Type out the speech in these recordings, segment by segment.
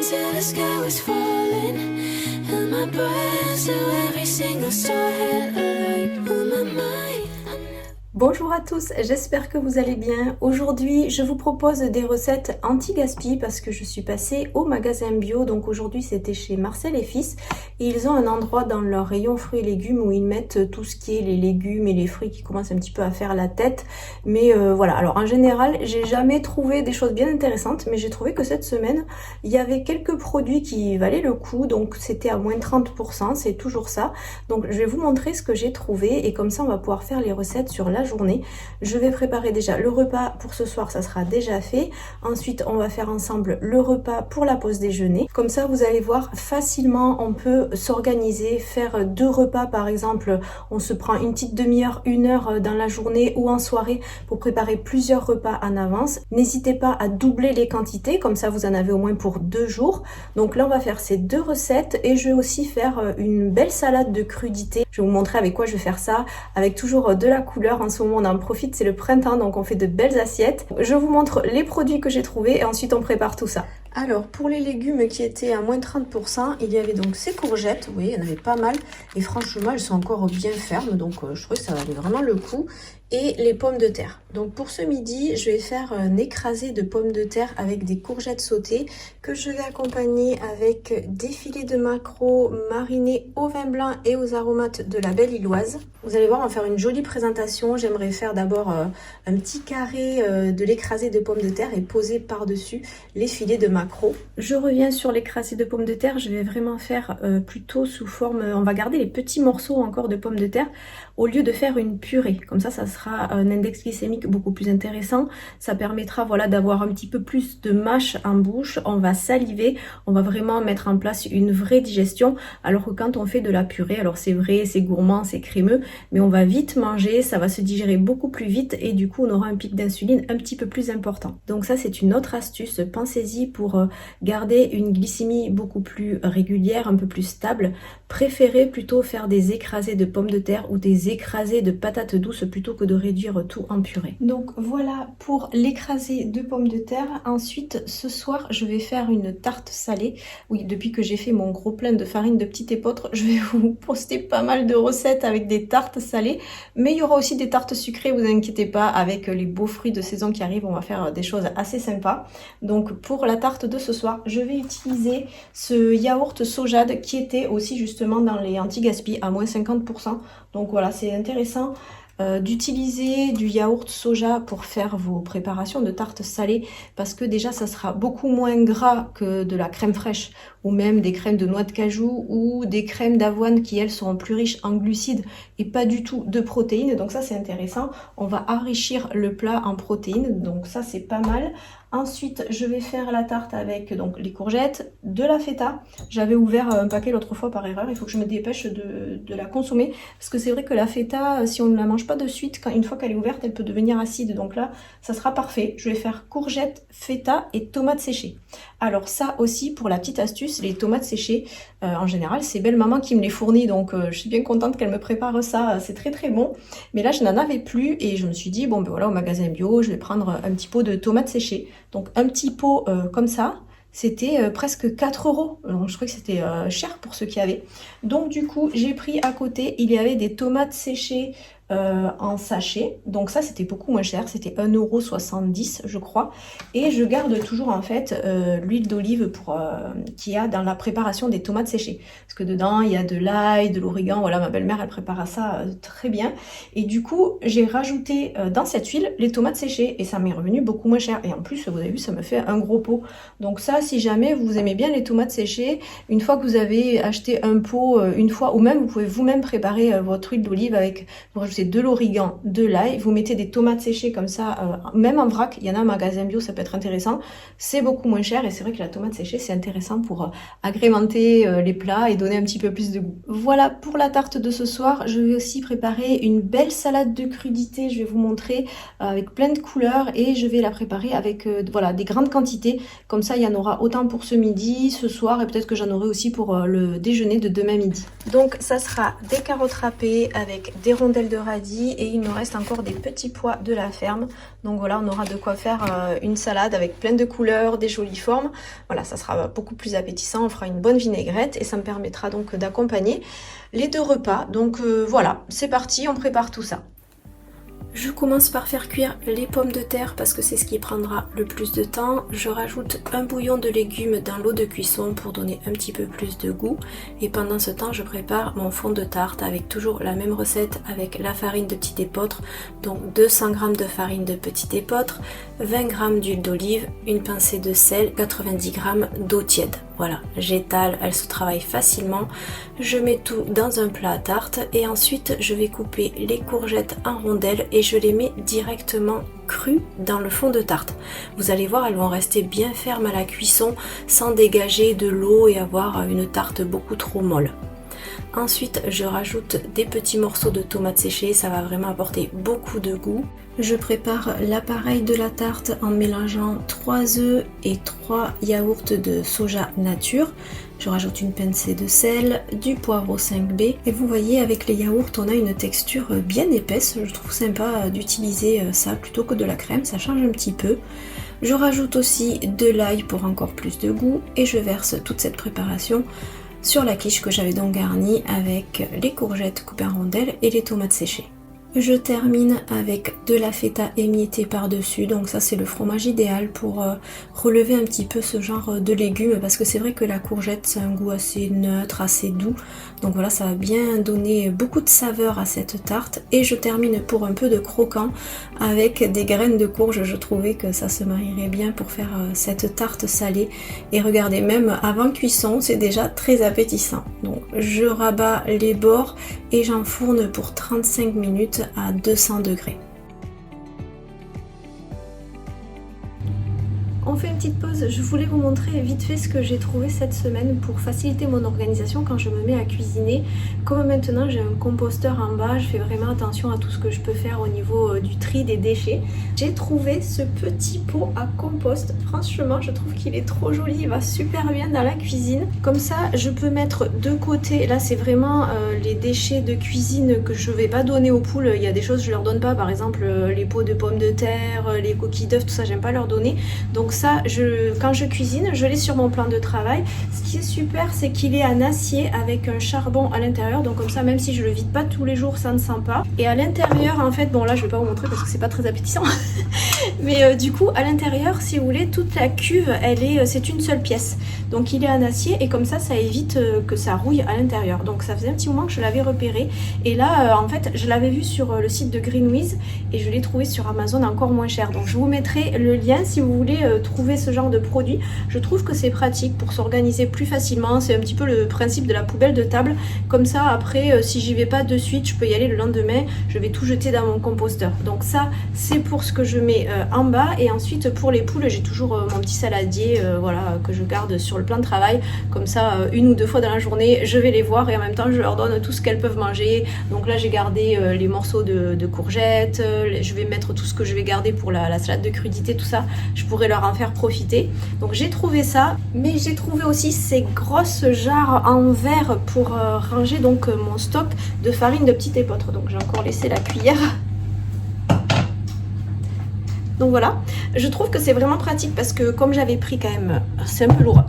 till the sky was falling. Held my breath so every single star had a light on my mind. Bonjour à tous, j'espère que vous allez bien. Aujourd'hui, je vous propose des recettes anti-gaspi parce que je suis passée au magasin bio. Donc aujourd'hui, c'était chez Marcel et Fils. Et ils ont un endroit dans leur rayon fruits et légumes où ils mettent tout ce qui est les légumes et les fruits qui commencent un petit peu à faire la tête. Mais voilà, alors en général, j'ai jamais trouvé des choses bien intéressantes. Mais j'ai trouvé que cette semaine, il y avait quelques produits qui valaient le coup. Donc c'était à moins 30%, c'est toujours ça. Donc je vais vous montrer ce que j'ai trouvé. Et comme ça, on va pouvoir faire les recettes sur la journée. Je vais préparer déjà le repas pour ce soir, ça sera déjà fait. Ensuite, on va faire ensemble le repas pour la pause déjeuner. Comme ça, vous allez voir facilement, on peut s'organiser, faire 2 repas par exemple. On se prend une petite demi-heure, 1 heure dans la journée ou en soirée pour préparer plusieurs repas en avance. N'hésitez pas à doubler les quantités, comme ça vous en avez au moins pour 2 jours. Donc là, on va faire ces 2 recettes et je vais aussi faire une belle salade de crudités. Je vais vous montrer avec quoi je vais faire ça, avec toujours de la couleur. En ce moment, on en profite, c'est le printemps, donc on fait de belles assiettes. Je vous montre les produits que j'ai trouvés et ensuite on prépare tout ça. Alors, pour les légumes qui étaient à moins 30%, il y avait donc ces courgettes. Vous voyez, il y en avait pas mal. Et franchement, elles sont encore bien fermes, donc je trouve que ça valait vraiment le coup. Et les pommes de terre. Donc pour ce midi, je vais faire un écrasé de pommes de terre avec des courgettes sautées que je vais accompagner avec des filets de maquereau marinés au vin blanc et aux aromates de la Belle Illoise. Vous allez voir, on va faire une jolie présentation. J'aimerais faire d'abord un petit carré de l'écrasé de pommes de terre et poser par-dessus les filets de maquereau. Je reviens sur l'écrasé de pommes de terre. Je vais vraiment faire plutôt sous forme... on va garder les petits morceaux encore de pommes de terre au lieu de faire une purée. Comme ça sera un index glycémique beaucoup plus intéressant. Ça permettra voilà, d'avoir un petit peu plus de mâche en bouche. On va saliver, on va vraiment mettre en place une vraie digestion. Alors que quand on fait de la purée, alors c'est vrai, c'est gourmand, c'est crémeux, mais on va vite manger, ça va se digérer beaucoup plus vite et du coup on aura un pic d'insuline un petit peu plus important. Donc ça c'est une autre astuce, pensez-y pour garder une glycémie beaucoup plus régulière, un peu plus stable. Préférez plutôt faire des écrasés de pommes de terre ou des écrasés de patates douces plutôt que de réduire tout en purée. Donc voilà pour l'écrasé de pommes de terre. Ensuite ce soir je vais faire une tarte salée. Oui, depuis que j'ai fait mon gros plein de farine de petite épeautre, je vais vous poster pas mal de recettes avec des tartes salées, mais il y aura aussi des tartes sucrées, vous inquiétez pas, avec les beaux fruits de saison qui arrivent, on va faire des choses assez sympas. Donc pour la tarte de ce soir, je vais utiliser ce yaourt Sojade qui était aussi justement dans les anti-gaspi à moins 50%. Donc voilà, c'est intéressant d'utiliser du yaourt soja pour faire vos préparations de tartes salées parce que déjà ça sera beaucoup moins gras que de la crème fraîche ou même des crèmes de noix de cajou ou des crèmes d'avoine qui elles seront plus riches en glucides et pas du tout de protéines. Donc ça c'est intéressant, on va enrichir le plat en protéines, donc ça c'est pas mal. Ensuite, je vais faire la tarte avec donc les courgettes, de la feta. J'avais ouvert un paquet l'autre fois par erreur. Il faut que je me dépêche de la consommer. Parce que c'est vrai que la feta, si on ne la mange pas de suite, une fois qu'elle est ouverte, elle peut devenir acide. Donc là, ça sera parfait. Je vais faire courgettes, feta et tomates séchées. Alors ça aussi, pour la petite astuce, les tomates séchées, en général, c'est belle maman qui me les fournit. Donc je suis bien contente qu'elle me prépare ça. C'est très très bon. Mais là, je n'en avais plus. Et je me suis dit, bon ben voilà, au magasin bio, je vais prendre un petit pot de tomates séchées. Donc un petit pot comme ça, c'était presque 4 €. Donc je trouvais que c'était cher pour ceux qui avaient. Donc du coup, j'ai pris à côté, il y avait des tomates séchées en sachet. Donc ça, c'était beaucoup moins cher. C'était 1,70 € je crois. Et je garde toujours en fait l'huile d'olive qu'il y a dans la préparation des tomates séchées. Parce que dedans, il y a de l'ail, de l'origan. Voilà, ma belle-mère, elle prépare ça très bien. Et du coup, j'ai rajouté dans cette huile les tomates séchées. Et ça m'est revenu beaucoup moins cher. Et en plus, vous avez vu, ça me fait un gros pot. Donc ça, si jamais vous aimez bien les tomates séchées, une fois que vous avez acheté un pot une fois, ou même vous pouvez vous-même préparer votre huile d'olive avec, vous rajoutez de l'origan, de l'ail, vous mettez des tomates séchées comme ça, même en vrac, il y en a en magasin bio, ça peut être intéressant, c'est beaucoup moins cher et c'est vrai que la tomate séchée c'est intéressant pour agrémenter les plats et donner un petit peu plus de goût. Voilà pour la tarte de ce soir. Je vais aussi préparer une belle salade de crudités, je vais vous montrer avec plein de couleurs et je vais la préparer avec voilà, des grandes quantités, comme ça il y en aura autant pour ce midi, ce soir et peut-être que j'en aurai aussi pour le déjeuner de demain midi. Donc ça sera des carottes râpées avec des rondelles de radis et il me reste encore des petits pois de la ferme. Donc voilà, on aura de quoi faire une salade avec plein de couleurs, des jolies formes. Voilà, ça sera beaucoup plus appétissant, on fera une bonne vinaigrette et ça me permettra donc d'accompagner les 2 repas. Donc voilà, c'est parti, on prépare tout ça. Je commence par faire cuire les pommes de terre parce que c'est ce qui prendra le plus de temps. Je rajoute un bouillon de légumes dans l'eau de cuisson pour donner un petit peu plus de goût. Et pendant ce temps, je prépare mon fond de tarte avec toujours la même recette avec la farine de petit épeautre. Donc 200 g de farine de petit épeautre, 20 g d'huile d'olive, une pincée de sel, 90 g d'eau tiède. Voilà, j'étale, elle se travaille facilement. Je mets tout dans un plat à tarte et ensuite je vais couper les courgettes en rondelles et je les mets directement crues dans le fond de tarte. Vous allez voir, elles vont rester bien fermes à la cuisson sans dégager de l'eau et avoir une tarte beaucoup trop molle. Ensuite, je rajoute des petits morceaux de tomates séchées, ça va vraiment apporter beaucoup de goût. Je prépare l'appareil de la tarte en mélangeant 3 œufs et 3 yaourts de soja nature. Je rajoute une pincée de sel, du poivre 5B et vous voyez avec les yaourts on a une texture bien épaisse. Je trouve sympa d'utiliser ça plutôt que de la crème, ça change un petit peu. Je rajoute aussi de l'ail pour encore plus de goût et je verse toute cette préparation sur la quiche que j'avais donc garnie avec les courgettes coupées en rondelles et les tomates séchées. Je termine avec de la feta émiettée par-dessus, donc ça c'est le fromage idéal pour relever un petit peu ce genre de légumes parce que c'est vrai que la courgette c'est un goût assez neutre, assez doux, donc voilà ça va bien donner beaucoup de saveur à cette tarte. Et je termine pour un peu de croquant avec des graines de courge, je trouvais que ça se marierait bien pour faire cette tarte salée et regardez même avant cuisson c'est déjà très appétissant. Donc je rabats les bords et j'enfourne pour 35 minutes à 200 degrés. On fait une petite pause, je voulais vous montrer vite fait ce que j'ai trouvé cette semaine pour faciliter mon organisation quand je me mets à cuisiner. Comme maintenant j'ai un composteur en bas, je fais vraiment attention à tout ce que je peux faire au niveau du tri des déchets. J'ai trouvé ce petit pot à compost, franchement je trouve qu'il est trop joli, il va super bien dans la cuisine. Comme ça je peux mettre de côté, là c'est vraiment les déchets de cuisine que je vais pas donner aux poules. Il y a des choses que je leur donne pas, par exemple les pots de pommes de terre, les coquilles d'œufs, tout ça j'aime pas leur donner. Donc ça, quand je cuisine, je l'ai sur mon plan de travail. Ce qui est super, c'est qu'il est en acier avec un charbon à l'intérieur. Donc comme ça, même si je le vide pas tous les jours, ça ne sent pas. Et à l'intérieur, en fait, bon là, je vais pas vous montrer parce que c'est pas très appétissant. Mais du coup, à l'intérieur, si vous voulez, toute la cuve, c'est une seule pièce. Donc il est en acier et comme ça évite que ça rouille à l'intérieur. Donc ça faisait un petit moment que je l'avais repéré. Et là, en fait, je l'avais vu sur le site de Greenwiz et je l'ai trouvé sur Amazon encore moins cher. Donc je vous mettrai le lien si vous voulez trouver ce genre de produit. Je trouve que c'est pratique pour s'organiser plus facilement. C'est un petit peu le principe de la poubelle de table. Comme ça, après, si j'y vais pas de suite, je peux y aller le lendemain. Je vais tout jeter dans mon composteur. Donc ça, c'est pour ce que je mets en bas. Et ensuite, pour les poules, j'ai toujours mon petit saladier voilà, que je garde sur le plan de travail. Comme ça, 1 ou 2 fois dans la journée, je vais les voir et en même temps, je leur donne tout ce qu'elles peuvent manger. Donc là, j'ai gardé les morceaux de courgettes. Je vais mettre tout ce que je vais garder pour la salade de crudité, tout ça. Je pourrais leur en faire profiter. Donc j'ai trouvé ça, mais j'ai trouvé aussi ces grosses jarres en verre pour ranger donc mon stock de farine de petit épeautre. Donc j'ai encore laissé la cuillère. Donc voilà, je trouve que c'est vraiment pratique parce que comme j'avais pris quand même, c'est un peu lourd,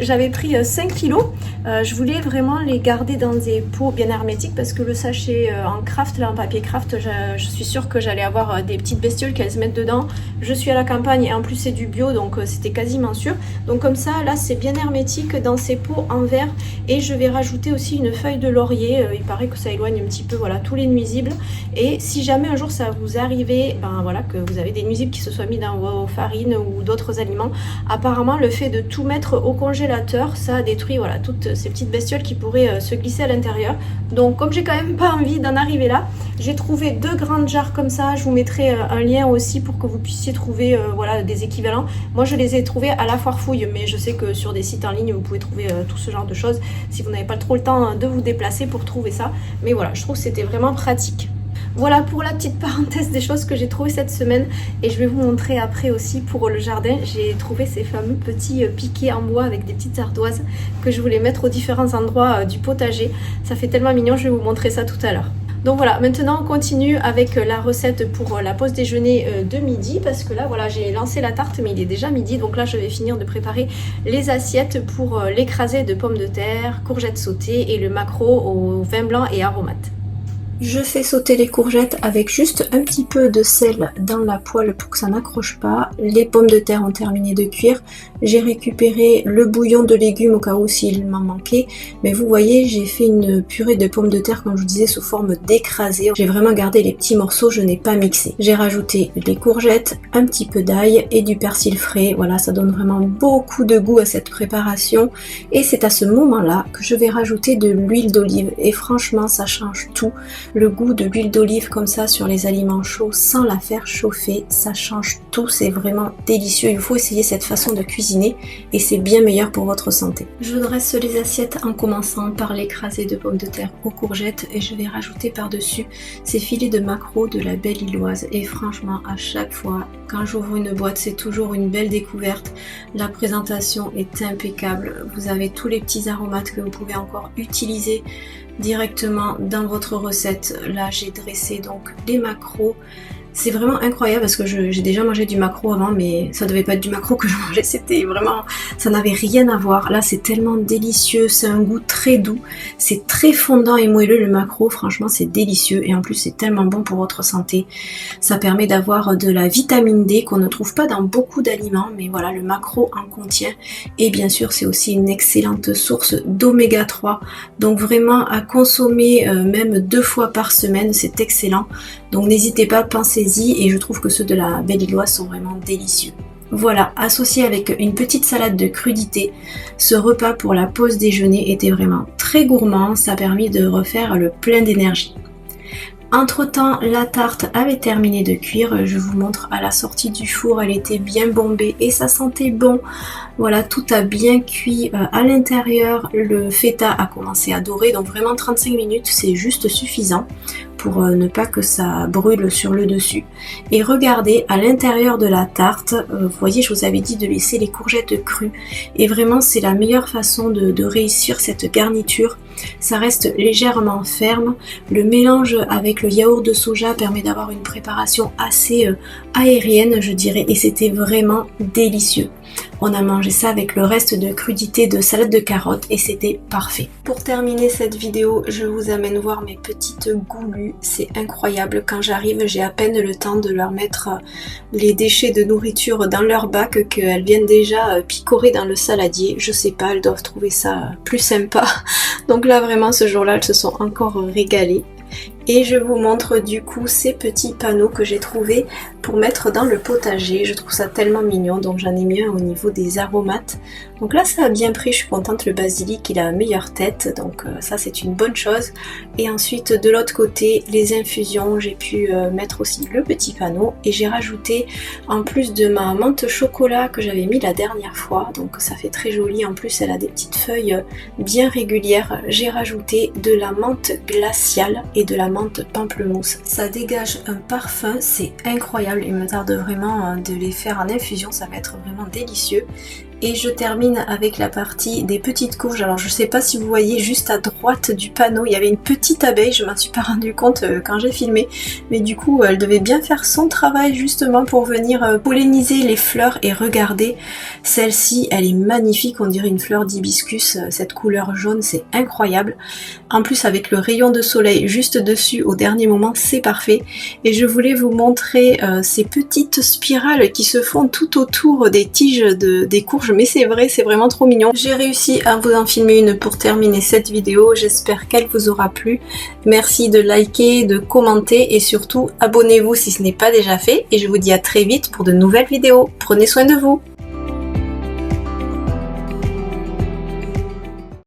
j'avais pris 5 kilos, je voulais vraiment les garder dans des pots bien hermétiques parce que le sachet en craft, là en papier craft, je suis sûre que j'allais avoir des petites bestioles qui allaient se mettre dedans. Je suis à la campagne et en plus c'est du bio donc c'était quasiment sûr. Donc comme ça, là c'est bien hermétique dans ces pots en verre et je vais rajouter aussi une feuille de laurier, il paraît que ça éloigne un petit peu voilà, tous les nuisibles. Et si jamais un jour ça vous arrivait, ben voilà, que vous avez des nuisibles qui se soient mis dans vos farines ou d'autres aliments, apparemment le fait de tout mettre au congélateur ça détruit voilà toutes ces petites bestioles qui pourraient se glisser à l'intérieur. Donc comme j'ai quand même pas envie d'en arriver là, j'ai trouvé 2 grandes jarres comme ça. Je vous mettrai un lien aussi pour que vous puissiez trouver voilà des équivalents. Moi je les ai trouvés à la foire fouille, mais je sais que sur des sites en ligne vous pouvez trouver tout ce genre de choses si vous n'avez pas trop le temps de vous déplacer pour trouver ça. Mais voilà, je trouve que c'était vraiment pratique. Voilà pour la petite parenthèse des choses que j'ai trouvées cette semaine et je vais vous montrer après aussi pour le jardin. J'ai trouvé ces fameux petits piquets en bois avec des petites ardoises que je voulais mettre aux différents endroits du potager. Ça fait tellement mignon, je vais vous montrer ça tout à l'heure. Donc voilà, maintenant on continue avec la recette pour la pause déjeuner de midi, parce que là voilà, j'ai lancé la tarte mais il est déjà midi, donc là je vais finir de préparer les assiettes pour l'écrasé de pommes de terre, courgettes sautées et le maquereau au vin blanc et aromates. Je fais sauter les courgettes avec juste un petit peu de sel dans la poêle pour que ça n'accroche pas. Les pommes de terre ont terminé de cuire. J'ai récupéré le bouillon de légumes au cas où s'il m'en manquait. Mais vous voyez, j'ai fait une purée de pommes de terre, comme je vous disais, sous forme d'écrasé. J'ai vraiment gardé les petits morceaux, je n'ai pas mixé. J'ai rajouté les courgettes, un petit peu d'ail et du persil frais. Voilà, ça donne vraiment beaucoup de goût à cette préparation. Et c'est à ce moment-là que je vais rajouter de l'huile d'olive. Et franchement, ça change tout. Le goût de l'huile d'olive comme ça sur les aliments chauds sans la faire chauffer, ça change tout, c'est vraiment délicieux. Il faut essayer cette façon de cuisiner et c'est bien meilleur pour votre santé. Je dresse les assiettes en commençant par l'écrasé de pommes de terre aux courgettes et je vais rajouter par-dessus ces filets de maquereau de la Belle Illoise. Et franchement, à chaque fois, quand j'ouvre une boîte, c'est toujours une belle découverte. La présentation est impeccable. Vous avez tous les petits aromates que vous pouvez encore utiliser directement dans votre recette. Là j'ai dressé donc les maquereaux. C'est vraiment incroyable parce que j'ai déjà mangé du maquereau avant, mais ça devait pas être du maquereau que je mangeais, c'était vraiment, ça n'avait rien à voir. Là c'est tellement délicieux, c'est un goût très doux, c'est très fondant et moelleux le maquereau, franchement c'est délicieux et en plus c'est tellement bon pour votre santé. Ça permet d'avoir de la vitamine D qu'on ne trouve pas dans beaucoup d'aliments, mais voilà, le maquereau en contient et bien sûr c'est aussi une excellente source d'oméga 3, donc vraiment à consommer même 2 fois par semaine, c'est excellent. Donc n'hésitez pas, pensez-y et je trouve que ceux de la Belle Illoise sont vraiment délicieux. Voilà, associé avec une petite salade de crudités, ce repas pour la pause déjeuner était vraiment très gourmand, ça a permis de refaire le plein d'énergie. Entre-temps, la tarte avait terminé de cuire, je vous montre à la sortie du four, elle était bien bombée et ça sentait bon. Voilà, tout a bien cuit à l'intérieur, le feta a commencé à dorer, donc vraiment 35 minutes c'est juste suffisant pour ne pas que ça brûle sur le dessus. Et regardez, à l'intérieur de la tarte, vous voyez, je vous avais dit de laisser les courgettes crues et vraiment c'est la meilleure façon de réussir cette garniture. Ça reste légèrement ferme, le mélange avec le yaourt de soja permet d'avoir une préparation assez aérienne je dirais et c'était vraiment délicieux. On a mangé ça avec le reste de crudités de salade de carottes et c'était parfait. Pour terminer cette vidéo, je vous amène voir mes petites goulues. C'est incroyable, quand j'arrive, j'ai à peine le temps de leur mettre les déchets de nourriture dans leur bac qu'elles viennent déjà picorer dans le saladier. Je sais pas, elles doivent trouver ça plus sympa. Donc là vraiment ce jour-là, elles se sont encore régalées. Et je vous montre du coup ces petits panneaux que j'ai trouvés pour mettre dans le potager. Je trouve ça tellement mignon, donc j'en ai mis un au niveau des aromates. Donc là ça a bien pris, je suis contente, le basilic il a une meilleure tête, donc ça c'est une bonne chose. Et ensuite de l'autre côté, les infusions, j'ai pu mettre aussi le petit panneau et j'ai rajouté en plus de ma menthe chocolat que j'avais mis la dernière fois, donc ça fait très joli, en plus elle a des petites feuilles bien régulières. J'ai rajouté de la menthe glaciale et de la menthe pamplemousse. Ça dégage un parfum, c'est incroyable, il me tarde vraiment de les faire en infusion, ça va être vraiment délicieux. Et je termine avec la partie des petites courges. Alors je sais pas si vous voyez juste à droite du panneau, il y avait une petite abeille, je m'en suis pas rendu compte quand j'ai filmé. Mais du coup elle devait bien faire son travail justement pour venir polliniser les fleurs. Et regardez, celle-ci elle est magnifique, on dirait une fleur d'hibiscus, cette couleur jaune, c'est incroyable. En plus avec le rayon de soleil juste dessus au dernier moment, c'est parfait. Et je voulais vous montrer ces petites spirales qui se font tout autour des tiges des courges. Mais c'est vrai, c'est vraiment trop mignon. J'ai réussi à vous en filmer une pour terminer cette vidéo. J'espère qu'elle vous aura plu. Merci de liker, de commenter et surtout abonnez-vous si ce n'est pas déjà fait. Et je vous dis à très vite pour de nouvelles vidéos. Prenez soin de vous.